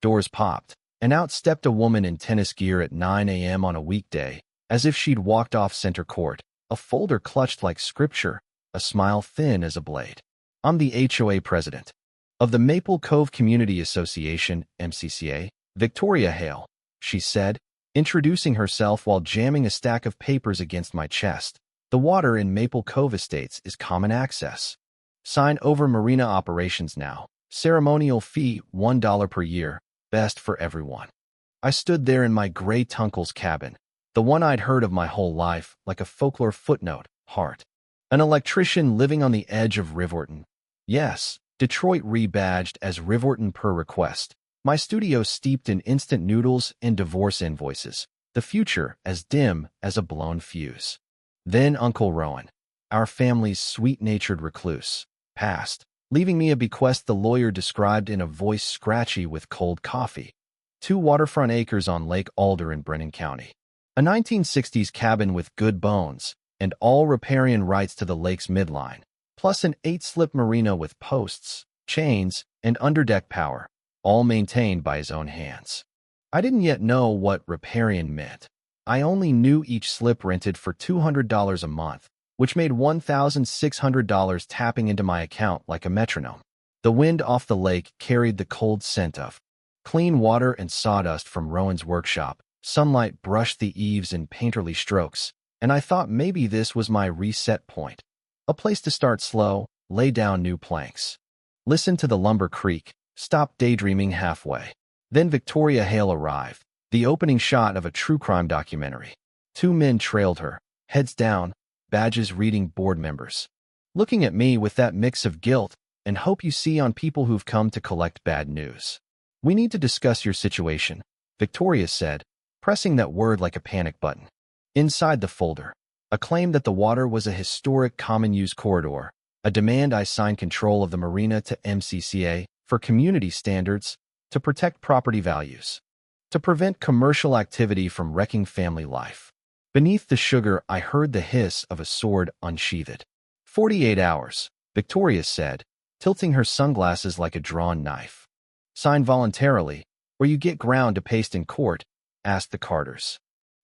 Doors popped, and out stepped a woman in tennis gear at 9 a.m. on a weekday, as if she'd walked off center court, a folder clutched like scripture, a smile thin as a blade. "I'm the HOA president of the Maple Cove Community Association, MCCA, Victoria Hale," she said, introducing herself while jamming a stack of papers against my chest. "The water in Maple Cove Estates is common access. Sign over marina operations now. Ceremonial fee $1 per year, best for everyone." I stood there in my gray Tunkle's cabin, the one I'd heard of my whole life, like a folklore footnote, heart. An electrician living on the edge of Riverton. Yes, Detroit rebadged as Riverton per request. My studio steeped in instant noodles and divorce invoices. The future as dim as a blown fuse. Then Uncle Rowan, our family's sweet-natured recluse, passed, leaving me a bequest the lawyer described in a voice scratchy with cold coffee. 2 waterfront acres on Lake Alder in Brennan County. A 1960s cabin with good bones, and all riparian rights to the lake's midline, plus an 8-slip marina with posts, chains, and underdeck power, all maintained by his own hands. I didn't yet know what riparian meant. I only knew each slip rented for $200 a month, which made $1,600 tapping into my account like a metronome. The wind off the lake carried the cold scent of clean water and sawdust from Rowan's workshop. Sunlight brushed the eaves in painterly strokes, and I thought maybe this was my reset point. A place to start slow, lay down new planks. Listen to the lumber creak, stop daydreaming halfway. Then Victoria Hale arrived, the opening shot of a true crime documentary. 2 men trailed her, heads down, badges reading board members. Looking at me with that mix of guilt and hope you see on people who've come to collect bad news. "We need to discuss your situation," Victoria said, pressing that word like a panic button. Inside the folder, a claim that the water was a historic common-use corridor, a demand I sign control of the marina to MCCA for community standards, to protect property values, to prevent commercial activity from wrecking family life. Beneath the sugar, I heard the hiss of a sword unsheathed. 48 hours, Victoria said, tilting her sunglasses like a drawn knife. "Sign voluntarily, or you get ground to paste in court," asked the Carters.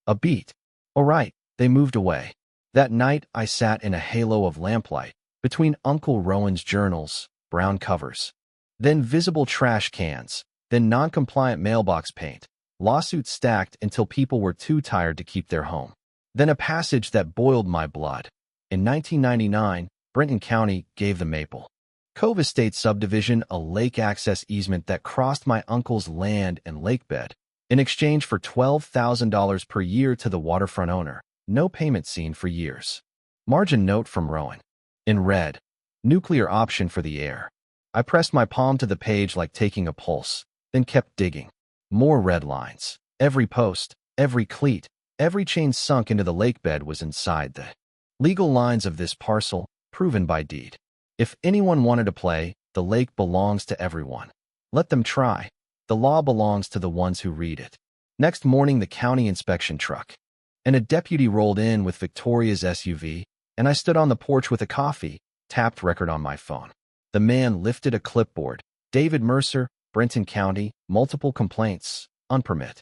A beat. All right, they moved away. That night, I sat in a halo of lamplight, between Uncle Rowan's journals, brown covers, then visible trash cans, then non-compliant mailbox paint, lawsuits stacked until people were too tired to keep their home. Then a passage that boiled my blood. In 1999, Brenton County gave the Maple Cove Estate subdivision a lake access easement that crossed my uncle's land and lakebed, in exchange for $12,000 per year to the waterfront owner. No payment seen for years. Margin note from Rowan. In red, nuclear option for the air. I pressed my palm to the page like taking a pulse, then kept digging. More red lines. Every post, every cleat, every chain sunk into the lakebed was inside the legal lines of this parcel, proven by deed. If anyone wanted to play, the lake belongs to everyone. Let them try. The law belongs to the ones who read it. Next morning, the county inspection truck and a deputy rolled in with Victoria's SUV, and I stood on the porch with a coffee, tapped record on my phone. The man lifted a clipboard. David Mercer, Brenton County, multiple complaints, unpermit.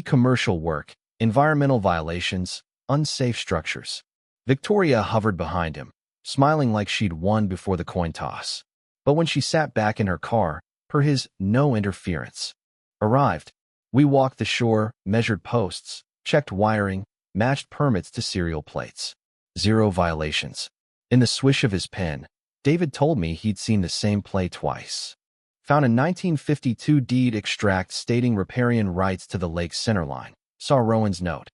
Commercial work, environmental violations, unsafe structures. Victoria hovered behind him, smiling like she'd won before the coin toss. But when she sat back in her car, per his no interference arrived, we walked the shore, measured posts, checked wiring, matched permits to serial plates. 0 violations. In the swish of his pen, David told me he'd seen the same play twice. Found a 1952 deed extract stating riparian rights to the lake's centerline. Saw Rowan's note.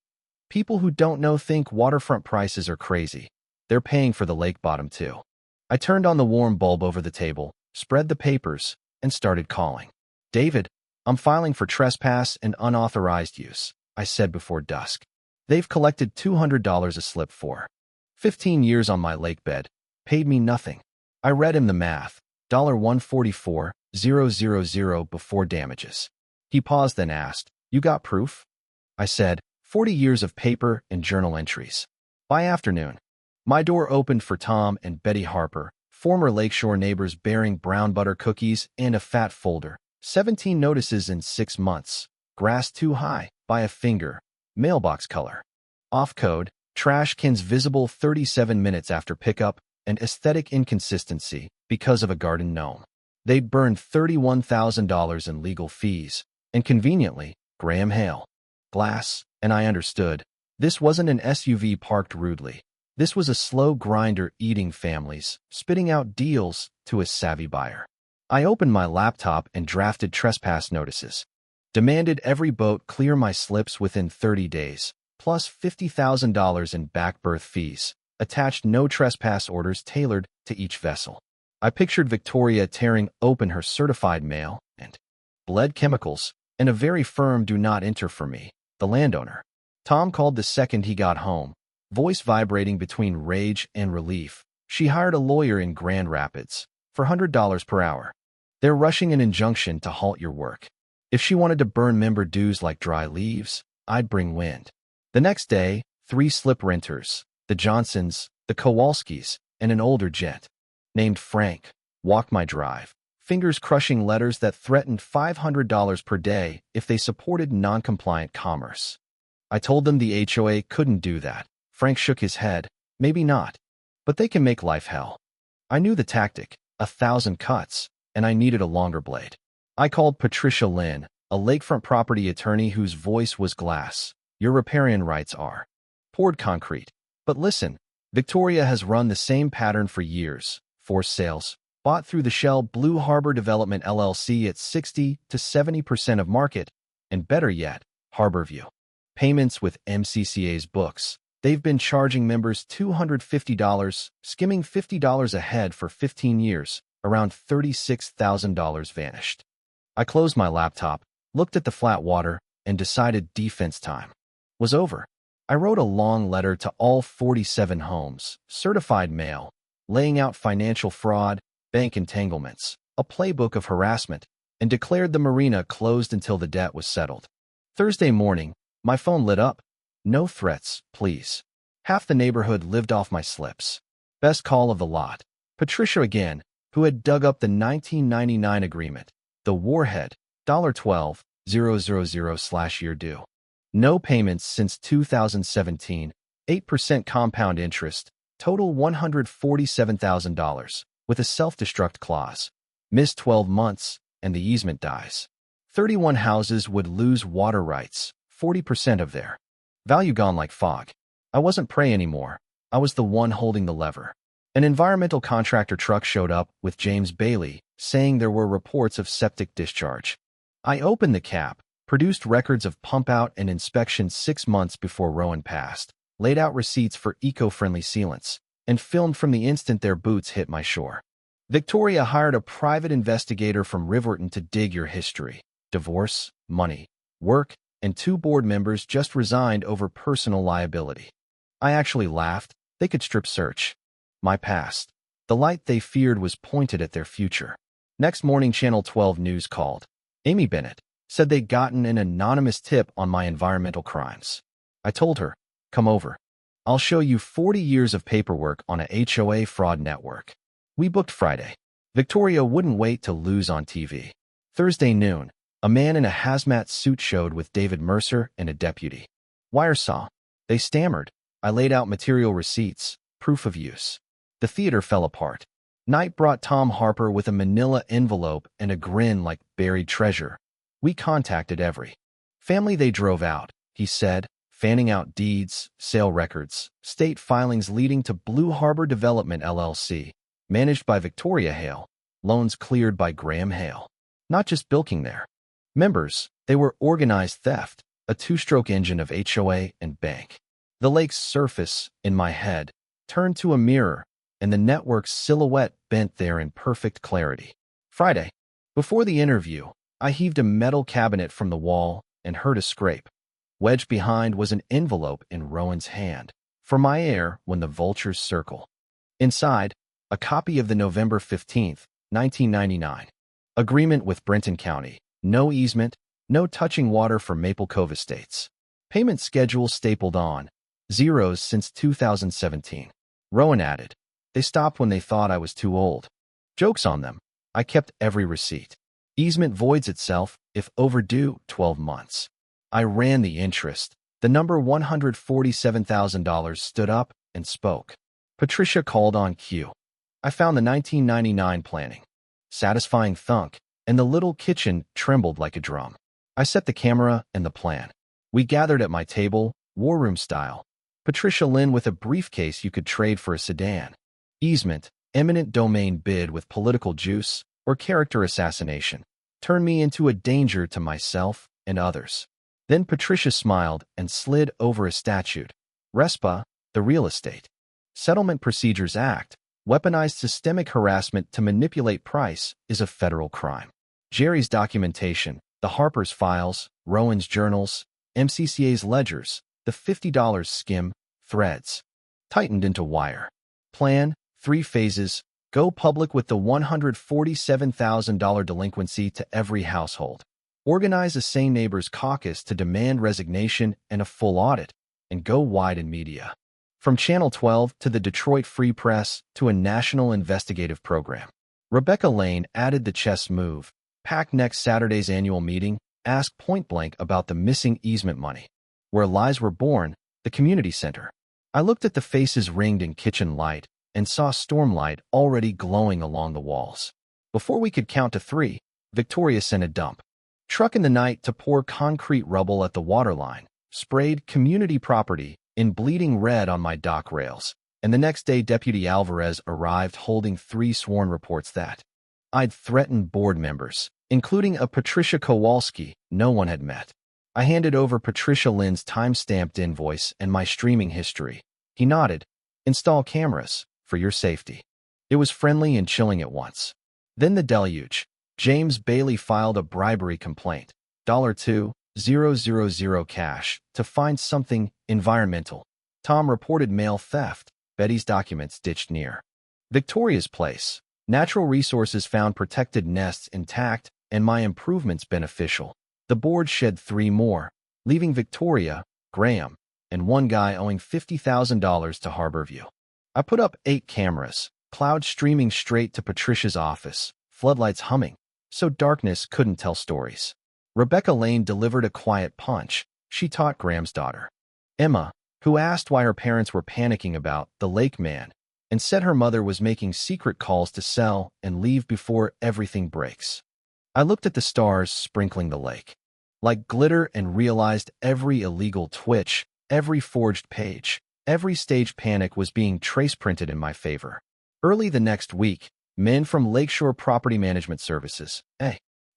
People who don't know think waterfront prices are crazy. They're paying for the lake bottom too. I turned on the warm bulb over the table, spread the papers, and started calling. "David, I'm filing for trespass and unauthorized use," I said before dusk. "They've collected $200 a slip for 15 years on my lakebed, paid me nothing." I read him the math, $144,000 before damages. He paused, then asked, "You got proof?" I said, 40 years of paper and journal entries. By afternoon, my door opened for Tom and Betty Harper, former Lakeshore neighbors bearing brown butter cookies and a fat folder, 17 notices in 6 months. Grass too high, by a finger. Mailbox color. Off code. Trash cans visible 37 minutes after pickup. And aesthetic inconsistency because of a garden gnome. They'd burned $31,000 in legal fees. And conveniently, Graham Hale. Glass, and I understood. This wasn't an SUV parked rudely. This was a slow grinder eating families, spitting out deals to a savvy buyer. I opened my laptop and drafted trespass notices. Demanded every boat clear my slips within 30 days, plus $50,000 in back berth fees. Attached no trespass orders tailored to each vessel. I pictured Victoria tearing open her certified mail and bled chemicals, and a very firm do not enter for me, the landowner. Tom called the second he got home, voice vibrating between rage and relief. She hired a lawyer in Grand Rapids for $100 per hour. They're rushing an injunction to halt your work. If she wanted to burn member dues like dry leaves, I'd bring wind. The next day, 3 slip renters, the Johnsons, the Kowalskis, and an older gent named Frank, walked my drive, fingers crushing letters that threatened $500 per day if they supported non-compliant commerce. I told them the HOA couldn't do that. Frank shook his head. Maybe not, but they can make life hell. I knew the tactic, 1,000 cuts, and I needed a longer blade. I called Patricia Lynn, a lakefront property attorney whose voice was glass. Your riparian rights are poured concrete. But listen, Victoria has run the same pattern for years. Forced sales, bought through the Shell Blue Harbor Development LLC at 60 to 70% of market, and better yet, Harborview. Payments with MCCA's books. They've been charging members $250, skimming $50 a head for 15 years. Around $36,000 vanished. I closed my laptop, looked at the flat water, and decided defense time was over. I wrote a long letter to all 47 homes, certified mail, laying out financial fraud, bank entanglements, a playbook of harassment, and declared the marina closed until the debt was settled. Thursday morning, my phone lit up. No threats, please. Half the neighborhood lived off my slips. Best call of the lot. Patricia again, who had dug up the 1999 agreement. The warhead, $12,000/year due. No payments since 2017, 8% compound interest, total $147,000, with a self-destruct clause. Missed 12 months, and the easement dies. 31 houses would lose water rights, 40% of their value gone like fog. I wasn't prey anymore. I was the one holding the lever. An environmental contractor truck showed up with James Bailey, saying there were reports of septic discharge. I opened the cap, produced records of pump-out and inspection 6 months before Rowan passed, laid out receipts for eco-friendly sealants, and filmed from the instant their boots hit my shore. Victoria hired a private investigator from Riverton to dig your history. Divorce, money, work, and 2 board members just resigned over personal liability. I actually laughed. They could strip search my past. The light they feared was pointed at their future. Next morning, Channel 12 News called. Amy Bennett said they'd gotten an anonymous tip on my environmental crimes. I told her, come over. I'll show you 40 years of paperwork on a HOA fraud network. We booked Friday. Victoria wouldn't wait to lose on TV. Thursday noon, a man in a hazmat suit showed with David Mercer and a deputy. Wire saw. They stammered. I laid out material receipts, proof of use. The theater fell apart. Knight brought Tom Harper with a manila envelope and a grin like buried treasure. We contacted every family they drove out, he said, fanning out deeds, sale records, state filings leading to Blue Harbor Development LLC, managed by Victoria Hale, loans cleared by Graham Hale. Not just bilking there. Members, they were organized theft, a 2-stroke engine of HOA and bank. The lake's surface, in my head, turned to a mirror, and the network's silhouette bent there in perfect clarity. Friday. Before the interview, I heaved a metal cabinet from the wall and heard a scrape. Wedged behind was an envelope in Rowan's hand. For my heir when the vultures circle. Inside, a copy of the November 15th, 1999 agreement with Brenton County. No easement, no touching water for Maple Cove Estates. Payment schedule stapled on. Zeros since 2017. Rowan added. They stopped when they thought I was too old. Joke's on them. I kept every receipt. Easement voids itself if overdue 12 months. I ran the interest. The number $147,000 stood up and spoke. Patricia called on cue. I found the 1999 planning. Satisfying thunk, and the little kitchen trembled like a drum. I set the camera and the plan. We gathered at my table, war room style. Patricia Lynn with a briefcase you could trade for a sedan. Easement, eminent domain bid with political juice or character assassination. Turned me into a danger to myself and others. Then Patricia smiled and slid over a statute. RESPA, the Real Estate Settlement Procedures Act, weaponized systemic harassment to manipulate price, is a federal crime. Jerry's documentation, the Harper's files, Rowan's journals, MCCA's ledgers, the $50 skim, threads. Tightened into wire. Plan, 3 phases, go public with the $147,000 delinquency to every household. Organize a Sane Neighbors caucus to demand resignation and a full audit, and go wide in media. From Channel 12 to the Detroit Free Press to a national investigative program. Rebecca Lane added the chess move. Pack next Saturday's annual meeting, ask point-blank about the missing easement money. Where lies were born, the community center. I looked at the faces ringed in kitchen light and saw stormlight already glowing along the walls. Before we could count to 3, Victoria sent a dump truck in the night to pour concrete rubble at the waterline, sprayed community property in bleeding red on my dock rails, and the next day Deputy Alvarez arrived holding 3 sworn reports that I'd threatened board members, including a Patricia Kowalski no one had met. I handed over Patricia Lynn's time-stamped invoice and my streaming history. He nodded. Install cameras, for your safety. It was friendly and chilling at once. Then the deluge. James Bailey filed a bribery complaint. $2,000 cash to find something environmental. Tom reported mail theft. Betty's documents ditched near Victoria's place. Natural resources found protected nests intact and my improvements beneficial. The board shed 3 more, leaving Victoria, Graham, and one guy owing $50,000 to Harborview. I put up 8 cameras, cloud streaming straight to Patricia's office, floodlights humming, so darkness couldn't tell stories. Rebecca Lane delivered a quiet punch. She taught Graham's daughter, Emma, who asked why her parents were panicking about the lake man, and said her mother was making secret calls to sell and leave before everything breaks. I looked at the stars sprinkling the lake like glitter and realized every illegal twitch, every forged page, every staged panic was being trace-printed in my favor. Early the next week, men from Lakeshore Property Management Services,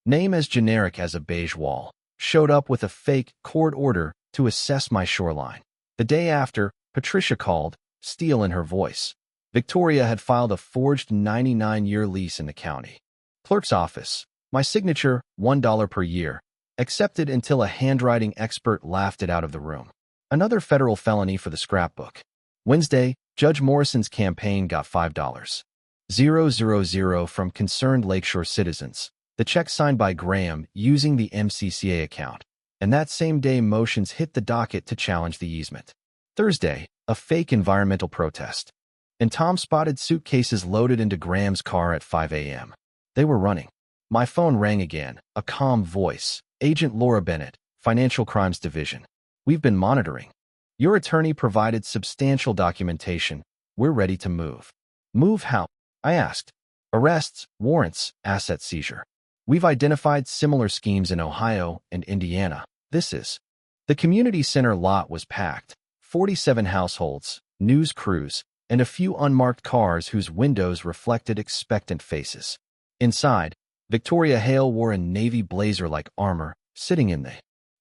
name as generic as a beige wall, showed up with a fake court order to assess my shoreline. The day after, Patricia called, steel in her voice. Victoria had filed a forged 99-year lease in the county clerk's office. My signature, $1 per year, accepted until a handwriting expert laughed it out of the room. Another federal felony for the scrapbook. Wednesday, Judge Morrison's campaign got $5,000 from concerned Lakeshore citizens, the check signed by Graham using the MCCA account, and that same day motions hit the docket to challenge the easement. Thursday, a fake environmental protest, and Tom spotted suitcases loaded into Graham's car at 5 a.m. They were running. My phone rang again, a calm voice. Agent Laura Bennett, Financial Crimes Division. We've been monitoring. Your attorney provided substantial documentation. We're ready to move. Move how? I asked. Arrests, warrants, asset seizure. We've identified similar schemes in Ohio and Indiana. This is. The community center lot was packed. 47 households, news crews, and a few unmarked cars whose windows reflected expectant faces. Inside, Victoria Hale wore a navy blazer-like armor, sitting in the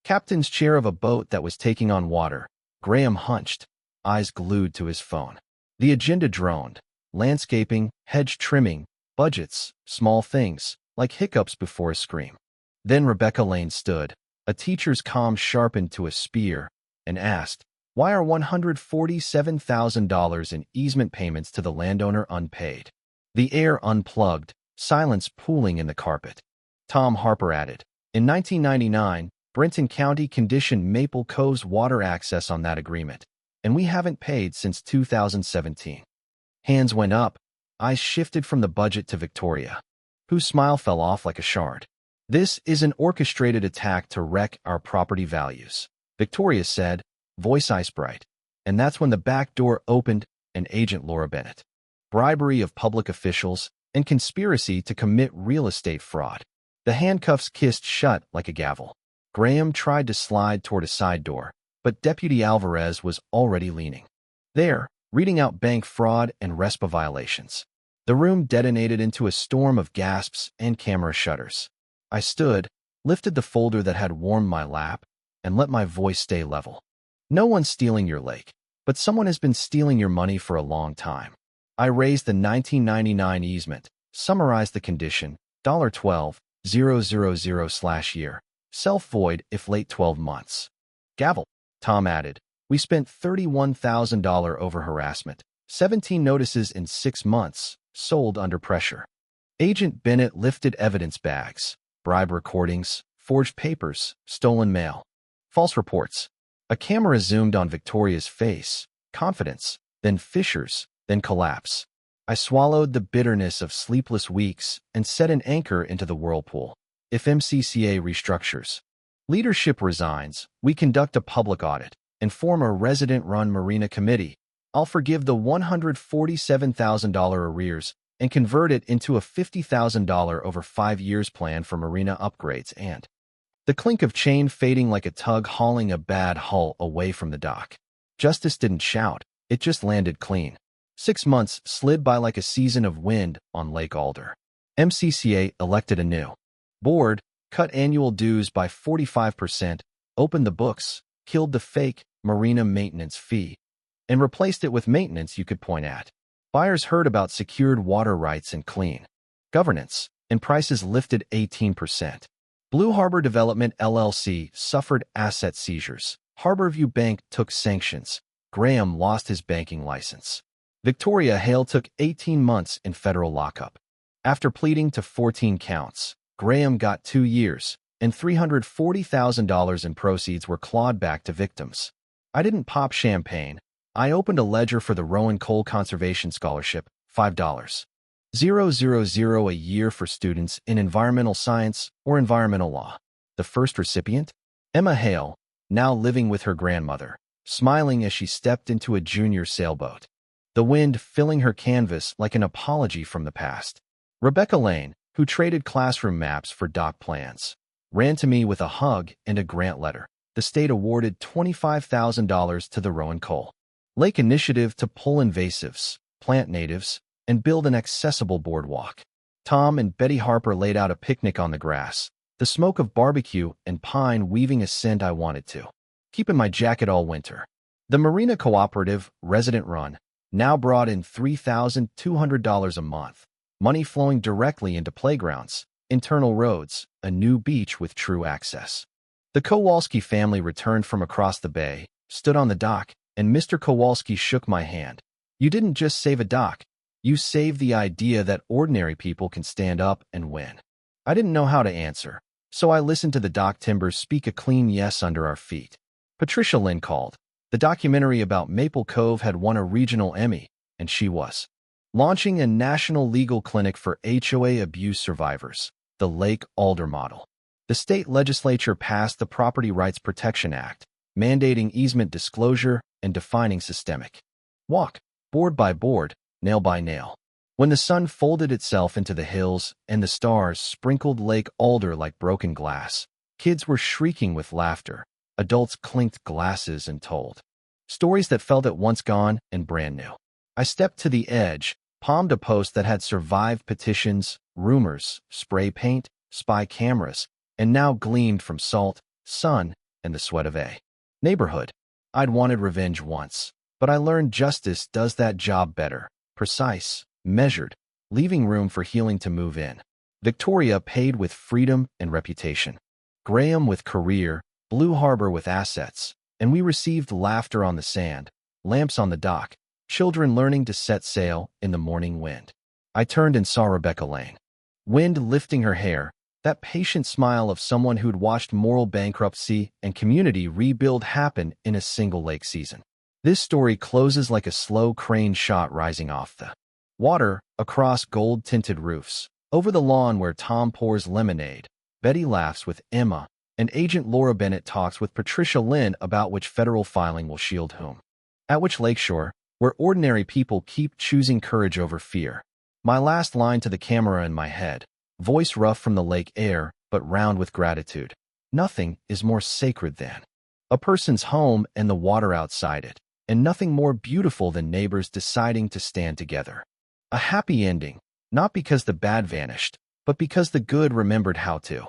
captain's chair of a boat that was taking on water. Graham hunched, eyes glued to his phone. The agenda droned. Landscaping, hedge trimming, budgets, small things, like hiccups before a scream. Then Rebecca Lane stood, a teacher's calm sharpened to a spear, and asked, why are $147,000 in easement payments to the landowner unpaid? The air unplugged, silence pooling in the carpet. Tom Harper added, in 1999, Brenton County conditioned Maple Cove's water access on that agreement, and we haven't paid since 2017. Hands went up, eyes shifted from the budget to Victoria, whose smile fell off like a shard. This is an orchestrated attack to wreck our property values, Victoria said, voice ice bright. And that's when the back door opened and Agent Laura Bennett. Bribery of public officials and conspiracy to commit real estate fraud. The handcuffs kissed shut like a gavel. Graham tried to slide toward a side door, but Deputy Alvarez was already leaning there, reading out bank fraud and RESPA violations. The room detonated into a storm of gasps and camera shutters. I stood, lifted the folder that had warmed my lap, and let my voice stay level. No one's stealing your lake, but someone has been stealing your money for a long time. I raised the 1999 easement, summarized the condition, $12,000/year, self-void if late 12 months. Gavel, Tom added. We spent $31,000 over harassment, 17 notices in 6 months, sold under pressure. Agent Bennett lifted evidence bags, bribe recordings, forged papers, stolen mail, false reports. A camera zoomed on Victoria's face, confidence, then fissures, then collapse. I swallowed the bitterness of sleepless weeks and set an anchor into the whirlpool. If MCCA restructures, leadership resigns, we conduct a public audit, and form a resident-run marina committee, I'll forgive the $147,000 arrears and convert it into a $50,000 over 5 years plan for marina upgrades and the clink of chain fading like a tug hauling a bad hull away from the dock. Justice didn't shout, it just landed clean. 6 months slid by like a season of wind on Lake Alder. MCCA elected a new board, cut annual dues by 45%, opened the books, killed the fake marina maintenance fee, and replaced it with maintenance you could point at. Buyers heard about secured water rights and clean governance, and prices lifted 18%. Blue Harbor Development LLC suffered asset seizures. Harborview Bank took sanctions. Graham lost his banking license. Victoria Hale took 18 months in federal lockup. After pleading to 14 counts, Graham got 2 years, and $340,000 in proceeds were clawed back to victims. I didn't pop champagne. I opened a ledger for the Rowan Coal Conservation Scholarship, $5,000 a year for students in environmental science or environmental law. The first recipient? Emma Hale, now living with her grandmother, smiling as she stepped into a junior sailboat, the wind filling her canvas like an apology from the past. Rebecca Lane, who traded classroom maps for dock plans, ran to me with a hug and a grant letter. The state awarded $25,000 to the Rowan Coal Lake Initiative to pull invasives, plant natives, and build an accessible boardwalk. Tom and Betty Harper laid out a picnic on the grass, the smoke of barbecue and pine weaving a scent I wanted to keep in my jacket all winter. The Marina Cooperative, resident-run, now brought in $3,200 a month, money flowing directly into playgrounds, internal roads, a new beach with true access. The Kowalski family returned from across the bay, stood on the dock, and Mr. Kowalski shook my hand. You didn't just save a dock. You saved the idea that ordinary people can stand up and win. I didn't know how to answer, so I listened to the dock timbers speak a clean yes under our feet. Patricia Lynn called. The documentary about Maple Cove had won a regional Emmy, and she was launching a national legal clinic for HOA abuse survivors, the Lake Alder model. The state legislature passed the Property Rights Protection Act, mandating easement disclosure and defining systemic walk, board by board, nail by nail. When the sun folded itself into the hills and the stars sprinkled Lake Alder like broken glass, kids were shrieking with laughter. Adults clinked glasses and told stories that felt at once gone and brand new. I stepped to the edge, palmed a post that had survived petitions, rumors, spray paint, spy cameras, and now gleamed from salt, sun, and the sweat of a neighborhood. I'd wanted revenge once, but I learned justice does that job better, precise, measured, leaving room for healing to move in. Victoria paid with freedom and reputation. Graham with career, Blue Harbor with assets, and we received laughter on the sand, lamps on the dock, children learning to set sail in the morning wind. I turned and saw Rebecca Lane. Wind lifting her hair, that patient smile of someone who'd watched moral bankruptcy and community rebuild happen in a single lake season. This story closes like a slow crane shot rising off the water, across gold-tinted roofs, over the lawn where Tom pours lemonade, Betty laughs with Emma, and Agent Laura Bennett talks with Patricia Lynn about which federal filing will shield whom. At which lakeshore, where ordinary people keep choosing courage over fear. My last line to the camera in my head, voice rough from the lake air, but round with gratitude. Nothing is more sacred than a person's home and the water outside it, and nothing more beautiful than neighbors deciding to stand together. A happy ending, not because the bad vanished, but because the good remembered how to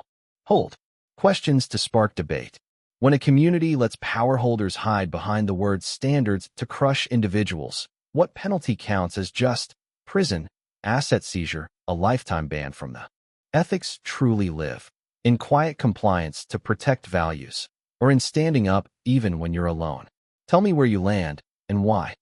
hold. Questions to spark debate. When a community lets power holders hide behind the word standards to crush individuals, what penalty counts as just? Prison, asset seizure, a lifetime ban from the ethics truly live in quiet compliance to protect values, or in standing up even when you're alone. Tell me where you land and why.